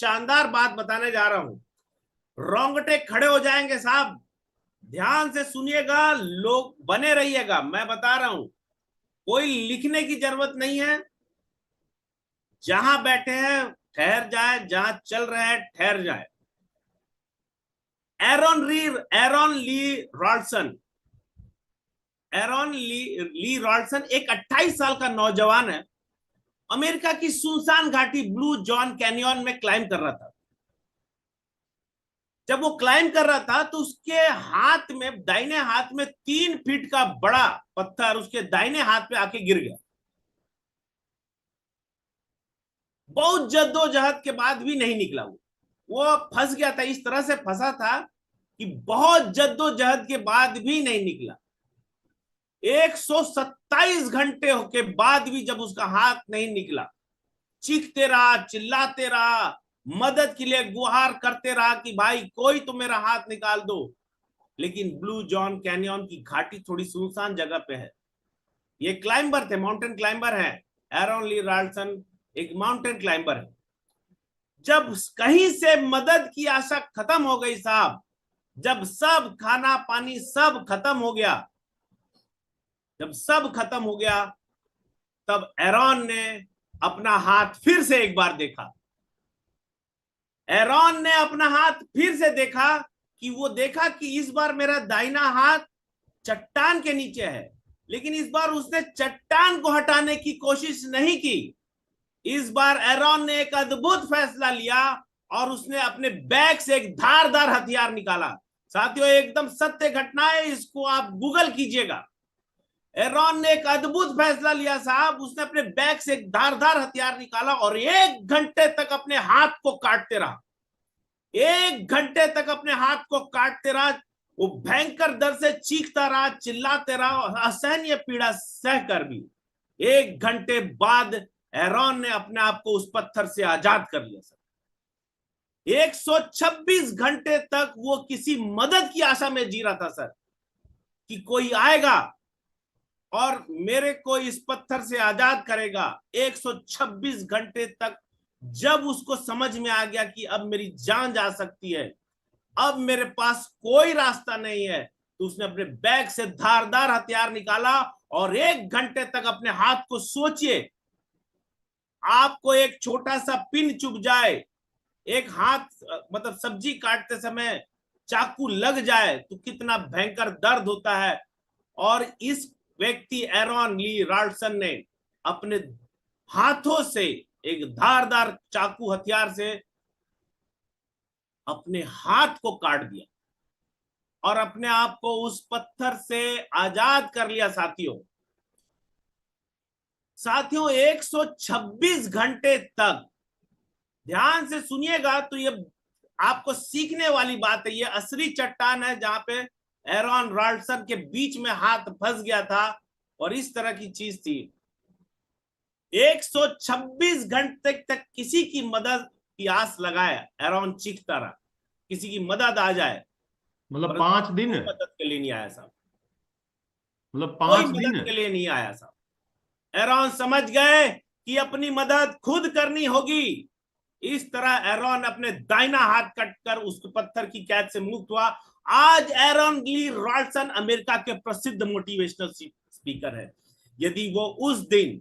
शानदार बात बताने जा रहा हूं, रोंगटे खड़े हो जाएंगे साहब। ध्यान से सुनिएगा, लोग बने रहिएगा। मैं बता रहा हूं, कोई लिखने की जरूरत नहीं है। जहां बैठे हैं ठहर जाए, जहां चल रहे हैं ठहर जाए। एरॉन ली रॉल्सन ली रॉल्सन एक 28 साल का नौजवान है। अमेरिका की सुनसान घाटी ब्लू जॉन कैनियन में क्लाइम कर रहा था। जब वो क्लाइम कर रहा था तो उसके हाथ में, दाहिने हाथ में 3 फीट का बड़ा पत्थर उसके दाहिने हाथ पे आके गिर गया। बहुत जद्दोजहद के बाद भी नहीं निकला। वो फंस गया था, इस तरह से फंसा था कि बहुत जद्दोजहद के बाद भी नहीं निकला। 127 घंटे के बाद भी जब उसका हाथ नहीं निकला, चीखते रहा, चिल्लाते रहा, मदद के लिए गुहार करते रहा कि भाई कोई तो मेरा हाथ निकाल दो। लेकिन ब्लू जॉन कैनियन की घाटी थोड़ी सुनसान जगह पे है। ये क्लाइंबर थे, माउंटेन क्लाइंबर है। एरॉन ली रॉल्सन एक माउंटेन क्लाइंबर है। जब कहीं से मदद की आशा खत्म हो गई साहब, जब सब खाना पानी सब खत्म हो गया, जब सब खत्म हो गया, तब एरॉन ने अपना हाथ फिर से एक बार देखा। एरॉन ने अपना हाथ फिर से देखा कि वो देखा कि इस बार मेरा दाहिना हाथ चट्टान के नीचे है। लेकिन इस बार उसने चट्टान को हटाने की कोशिश नहीं की। इस बार एरॉन ने एक अद्भुत फैसला लिया और उसने अपने बैग से एक धारदार हथियार निकाला। साथियों, एकदम सत्य घटना है, इसको आप गूगल कीजिएगा। एरॉन ने एक अद्भुत फैसला लिया साहब। उसने अपने बैग से एक धारदार हथियार निकाला और 1 घंटे तक अपने हाथ को काटते रहा। 1 घंटे तक अपने हाथ को काटते रहा। वो भयंकर दर्द से चीखता रहा, चिल्लाते रहा, असहनीय पीड़ा सहकर भी 1 घंटे बाद एरॉन ने अपने आप को उस पत्थर से आजाद कर लिया। सर, 126 घंटे तक वो किसी मदद की आशा में जी रहा था सर, कि कोई आएगा और मेरे को इस पत्थर से आजाद करेगा। 126 घंटे तक जब उसको समझ में आ गया कि अब मेरी जान जा सकती है, अब मेरे पास कोई रास्ता नहीं है, तो उसने अपने बैग से धारदार हथियार निकाला और 1 घंटे तक अपने हाथ को, सोचिए आपको एक छोटा सा पिन चुभ जाए, एक हाथ मतलब सब्जी काटते समय चाकू लग जाए तो कितना भयंकर दर्द होता है। और इस व्यक्ति एरॉन ली रॉल्सन ने अपने हाथों से एक धारदार चाकू हथियार से अपने हाथ को काट दिया और अपने आप को उस पत्थर से आजाद कर लिया। साथियों 126 घंटे तक, ध्यान से सुनिएगा तो ये आपको सीखने वाली बात है। ये असली चट्टान है जहां पे एरॉन रॉल्सन के बीच में हाथ फंस गया था और इस तरह की चीज थी। 126 घंटे तक किसी की मदद की आस लगाए एरॉन चीखता रहा, किसी की मदद आ जाए। मतलब 5 दिन? कोई मदद के लिए नहीं आया साहब, मतलब कोई 5 दिन? मदद के लिए नहीं आया साहब। एरॉन समझ गए कि अपनी मदद खुद करनी होगी। इस तरह एरॉन अपने दाहिना हाथ कटकर उस पत्थर की कैद से मुक्त हुआ। आज एरॉन ली रॉल्सन अमेरिका के प्रसिद्ध मोटिवेशनल स्पीकर है। यदि वो उस दिन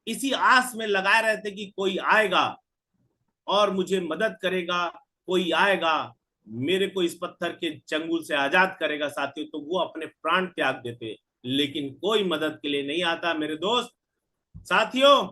इसी आस में लगाए रहते कि कोई आएगा और मुझे मदद करेगा, कोई आएगा मेरे को इस पत्थर के चंगुल से आजाद करेगा साथियों, तो वो अपने प्राण त्याग देते। लेकिन कोई मदद के लिए नहीं आता मेरे दोस्त। साथियों,